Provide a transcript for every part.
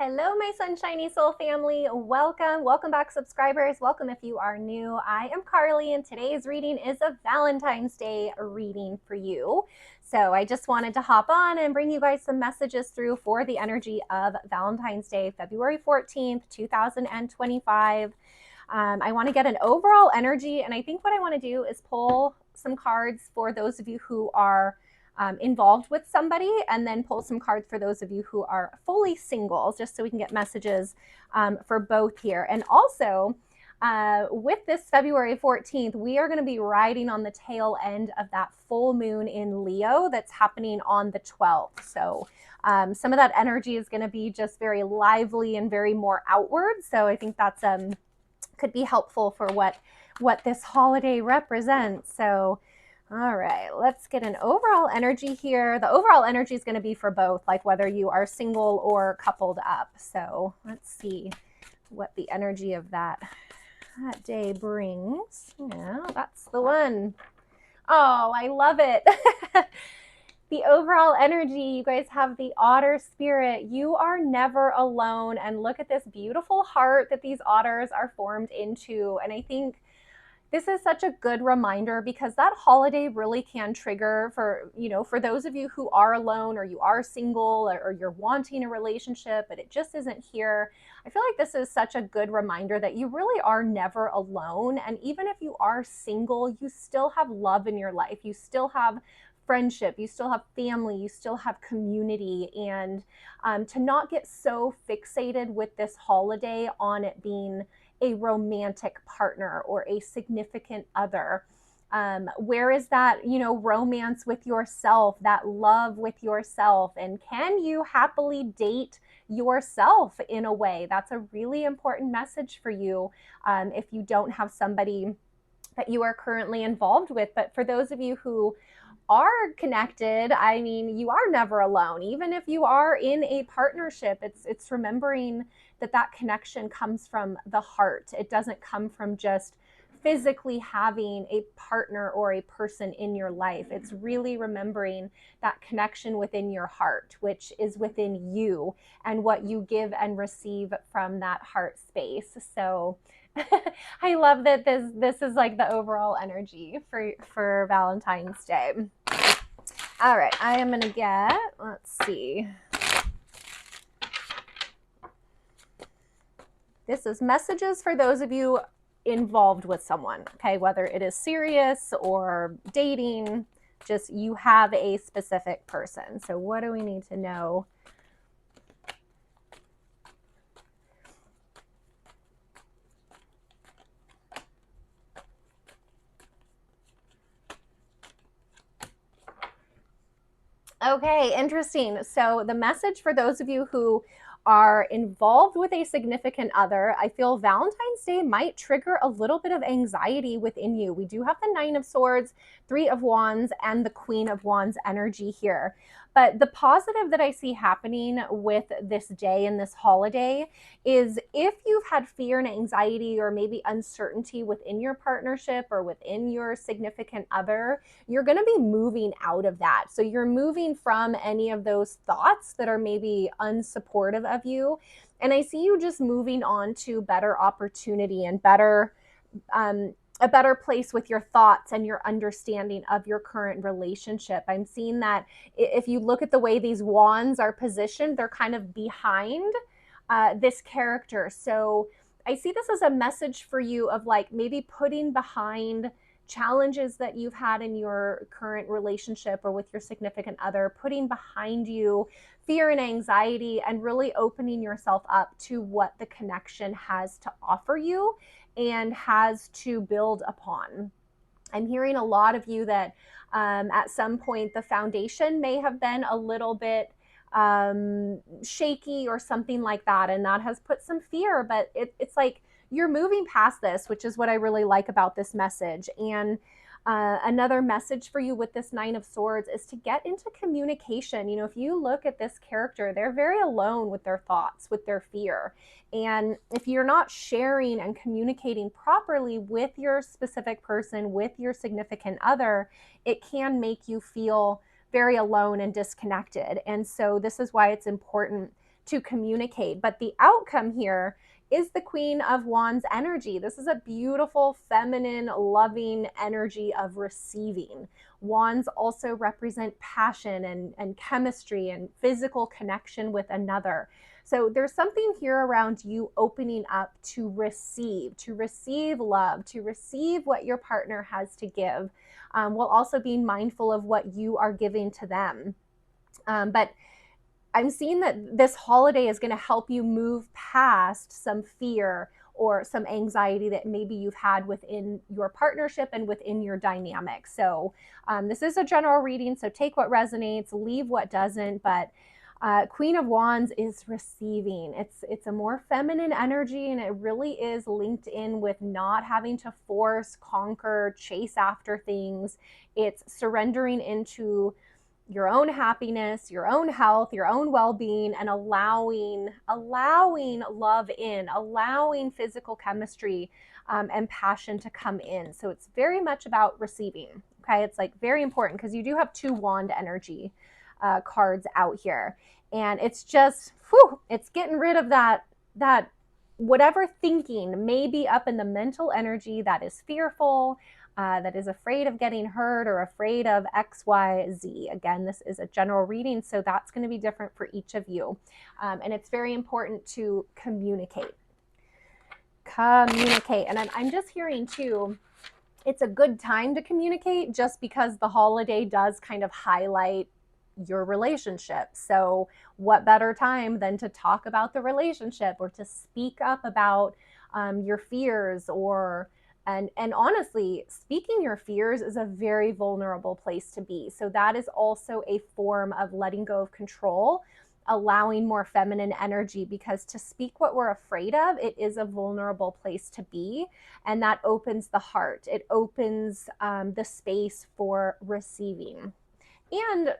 Hello, my Sunshiny Soul family. Welcome back, subscribers. Welcome if you are new. I am Carly, and today's reading is a Valentine's Day reading for you. So I just wanted to hop on and bring you guys some messages through for the energy of Valentine's Day, February 14th, 2025. I want to get an overall energy, and I think what I want to do is pull some cards for those of you who are involved with somebody, and then pull some cards for those of you who are fully single, just so we can get messages for both here. And also, with this February 14th, we are going to be riding on the tail end of that full moon in Leo that's happening on the 12th. So some of that energy is going to be just very lively and very more outward. So I think that's could be helpful for what this holiday represents. So all right, let's get an overall energy here. The overall energy is going to be for both, like whether you are single or coupled up. So let's see what the energy of that day brings. Yeah, that's the one. Oh, I love it. The overall energy, you guys have the otter spirit. You are never alone. And look at this beautiful heart that these otters are formed into. And I think this is such a good reminder, because that holiday really can trigger for those of you who are alone, or you are single, or you're wanting a relationship, but it just isn't here. I feel like this is such a good reminder that you really are never alone. And even if you are single, you still have love in your life. You still have friendship, you still have family, you still have community. And to not get so fixated with this holiday on it being a romantic partner or a significant other. Where is that, romance with yourself, that love with yourself? And can you happily date yourself in a way? That's a really important message for you if you don't have somebody that you are currently involved with. But for those of you who are connected, I mean, you are never alone. Even if you are in a partnership, it's remembering that connection comes from the heart. It doesn't come from just physically having a partner or a person in your life. It's really remembering that connection within your heart, which is within you, and what you give and receive from that heart space. So I love that this is like the overall energy for Valentine's Day. All right, I am gonna get, let's see. This is messages for those of you involved with someone, okay? Whether it is serious or dating, just you have a specific person. So what do we need to know? Okay, interesting. So the message for those of you who are involved with a significant other, I feel Valentine's Day might trigger a little bit of anxiety within you. We do have the Nine of Swords, Three of Wands, and the Queen of Wands energy here. But the positive that I see happening with this day and this holiday is, if you've had fear and anxiety or maybe uncertainty within your partnership or within your significant other, you're going to be moving out of that. So you're moving from any of those thoughts that are maybe unsupportive of you. And I see you just moving on to better opportunity and a better place with your thoughts and your understanding of your current relationship. I'm seeing that if you look at the way these wands are positioned, they're kind of behind this character. So I see this as a message for you of like maybe putting behind challenges that you've had in your current relationship or with your significant other, putting behind you fear and anxiety, and really opening yourself up to what the connection has to offer you and has to build upon. I'm hearing a lot of you that at some point the foundation may have been a little bit shaky or something like that, and that has put some fear, but it's like you're moving past this, which is what I really like about this message. And another message for you with this Nine of Swords is to get into communication. If you look at this character, they're very alone with their thoughts, with their fear. And if you're not sharing and communicating properly with your specific person, with your significant other, it can make you feel very alone and disconnected. And so this is why it's important to communicate. But the outcome here is the Queen of Wands energy. This is a beautiful, feminine, loving energy of receiving. Wands also represent passion and chemistry and physical connection with another. So there's something here around you opening up to receive love, to receive what your partner has to give, while also being mindful of what you are giving to them. But I'm seeing that this holiday is going to help you move past some fear or some anxiety that maybe you've had within your partnership and within your dynamic. So this is a general reading, so take what resonates, leave what doesn't. But Queen of Wands is receiving. It's a more feminine energy, and it really is linked in with not having to force, conquer, chase after things. It's surrendering into your own happiness, your own health, your own well-being, and allowing love in, allowing physical chemistry and passion to come in. So it's very much about receiving. Okay, it's like very important because you do have 2 wand energy cards out here, and it's just it's getting rid of that whatever thinking may be up in the mental energy that is fearful, that is afraid of getting hurt or afraid of X, Y, Z. Again, this is a general reading, so that's going to be different for each of you. And it's very important to communicate. And I'm just hearing too, it's a good time to communicate just because the holiday does kind of highlight your relationship. So what better time than to talk about the relationship or to speak up about your fears, or and honestly, speaking your fears is a very vulnerable place to be. So that is also a form of letting go of control, allowing more feminine energy, because to speak what we're afraid of, it is a vulnerable place to be. And that opens the heart. It opens the space for receiving. And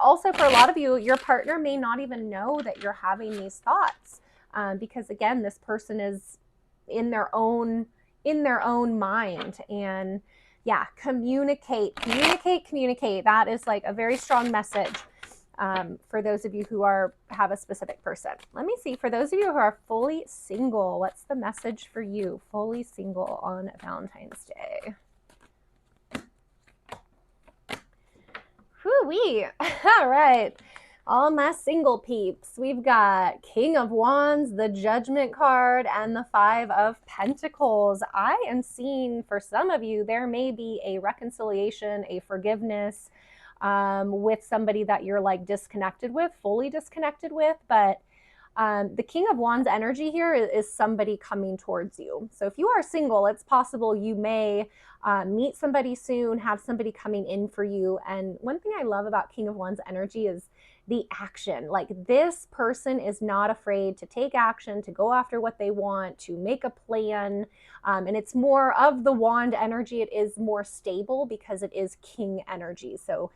also for a lot of you, your partner may not even know that you're having these thoughts, because again, this person is in their own mind. And yeah, communicate. That is like a very strong message for those of you who have a specific person. Let me see, for those of you who are fully single, what's the message for you, fully single on Valentine's Day? Whoo-wee. All right. All my single peeps. We've got King of Wands, the Judgment card, and the 5 of Pentacles. I am seeing for some of you, there may be a reconciliation, a forgiveness with somebody that you're like disconnected with, fully disconnected with. But the King of Wands energy here is somebody coming towards you. So if you are single, it's possible you may meet somebody soon, have somebody coming in for you. And one thing I love about King of Wands energy is the action. Like, this person is not afraid to take action, to go after what they want, to make a plan. And it's more of the wand energy. It is more stable because it is king energy. So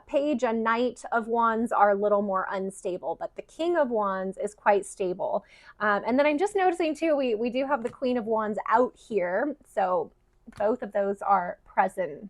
Page and Knight of Wands are a little more unstable, but the King of Wands is quite stable. And then I'm just noticing too, we do have the Queen of Wands out here. So both of those are present.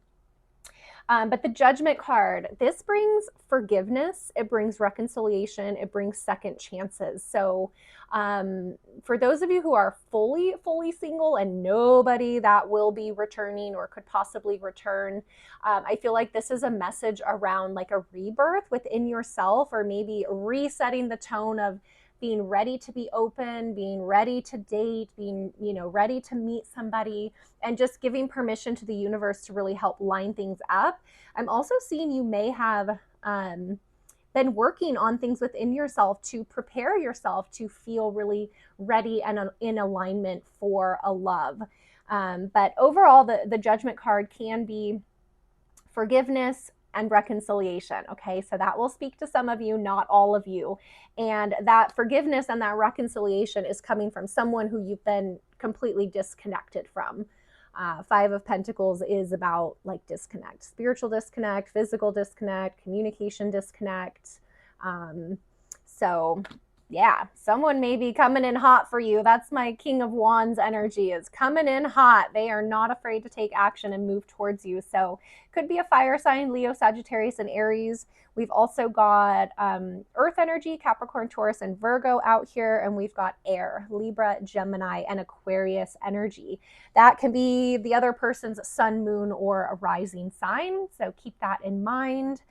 But the Judgment card, this brings forgiveness, it brings reconciliation, it brings second chances. So for those of you who are fully single and nobody that will be returning or could possibly return, I feel like this is a message around like a rebirth within yourself, or maybe resetting the tone of being ready to be open, being ready to date, being, ready to meet somebody, and just giving permission to the universe to really help line things up. I'm also seeing you may have been working on things within yourself to prepare yourself to feel really ready and in alignment for a love. But overall, the Judgment card can be forgiveness and reconciliation. Okay, so that will speak to some of you, not all of you. And that forgiveness and that reconciliation is coming from someone who you've been completely disconnected from. 5 of Pentacles is about like disconnect, spiritual disconnect, physical disconnect, communication disconnect. So Yeah, someone may be coming in hot for you. That's my King of Wands energy, is coming in hot. They are not afraid to take action and move towards you. So could be a fire sign, Leo, Sagittarius, and Aries. We've also got Earth energy, Capricorn, Taurus, and Virgo out here. And we've got air, Libra, Gemini, and Aquarius energy. That can be the other person's sun, moon, or a rising sign. So keep that in mind.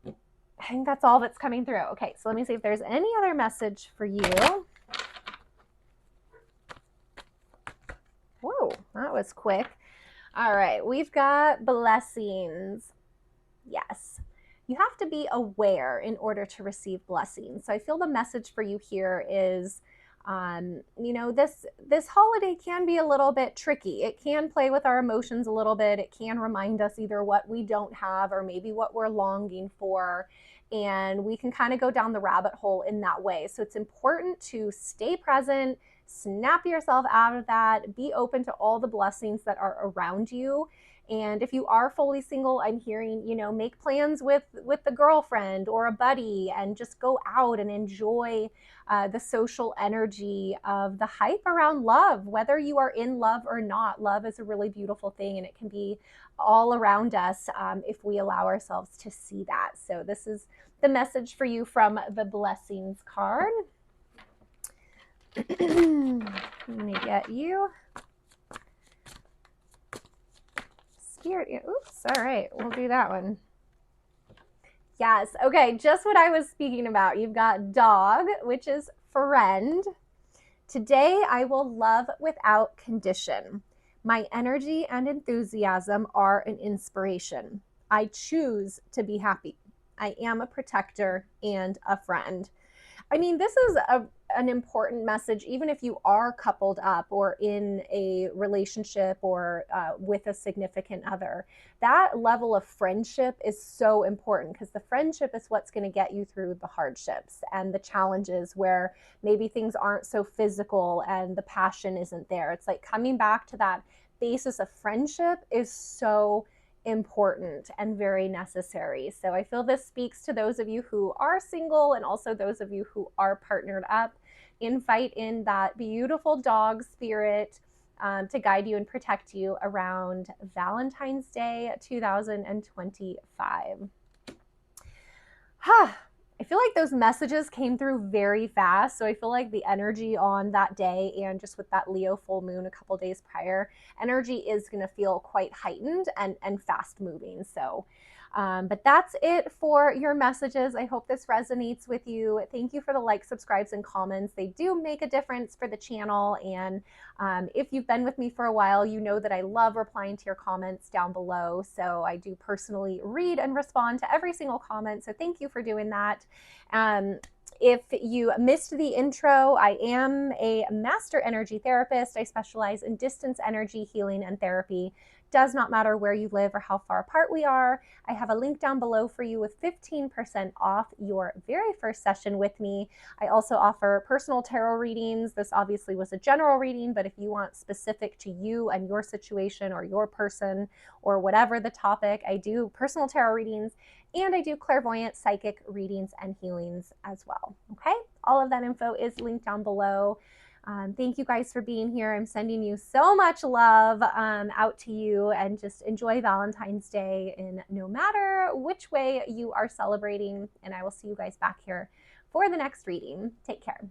I think that's all that's coming through. Okay, so let me see if there's any other message for you. Whoa, that was quick. All right, we've got blessings. Yes. You have to be aware in order to receive blessings. So I feel the message for you here is, this holiday can be a little bit tricky. It can play with our emotions a little bit. It can remind us either what we don't have or maybe what we're longing for. And we can kind of go down the rabbit hole in that way. So it's important to stay present, snap yourself out of that, be open to all the blessings that are around you. And if you are fully single, I'm hearing, make plans with the girlfriend or a buddy and just go out and enjoy the social energy of the hype around love. Whether you are in love or not, love is a really beautiful thing, and it can be all around us if we allow ourselves to see that. So this is the message for you from the blessings card. I'm going to get you Spirit. Oops, all right, we'll do that one. Yes, okay, just what I was speaking about. You've got dog, which is friend. Today I will love without condition. My energy and enthusiasm are an inspiration. I choose to be happy. I am a protector and a friend. I mean, this is an important message, even if you are coupled up or in a relationship or with a significant other. That level of friendship is so important, because the friendship is what's going to get you through the hardships and the challenges where maybe things aren't so physical and the passion isn't there. It's like coming back to that basis of friendship is so important and very necessary. So I feel this speaks to those of you who are single and also those of you who are partnered up. Invite in that beautiful dog spirit to guide you and protect you around Valentine's Day 2025. I feel like those messages came through very fast. So I feel like the energy on that day, and just with that Leo full moon a couple days prior, energy is going to feel quite heightened and fast moving. So but that's it for your messages. I hope this resonates with you. Thank you for the likes, subscribes, and comments. They do make a difference for the channel. And if you've been with me for a while, you know that I love replying to your comments down below. So I do personally read and respond to every single comment. So thank you for doing that. If you missed the intro, I am a master energy therapist. I specialize in distance energy healing and therapy. Does not matter where you live or how far apart we are. I have a link down below for you with 15% off your very first session with me. I also offer personal tarot readings. This obviously was a general reading, but if you want specific to you and your situation or your person or whatever the topic, I do personal tarot readings, and I do clairvoyant psychic readings and healings as well. Okay, all of that info is linked down below. Thank you guys for being here. I'm sending you so much love out to you, and just enjoy Valentine's Day in no matter which way you are celebrating. And I will see you guys back here for the next reading. Take care.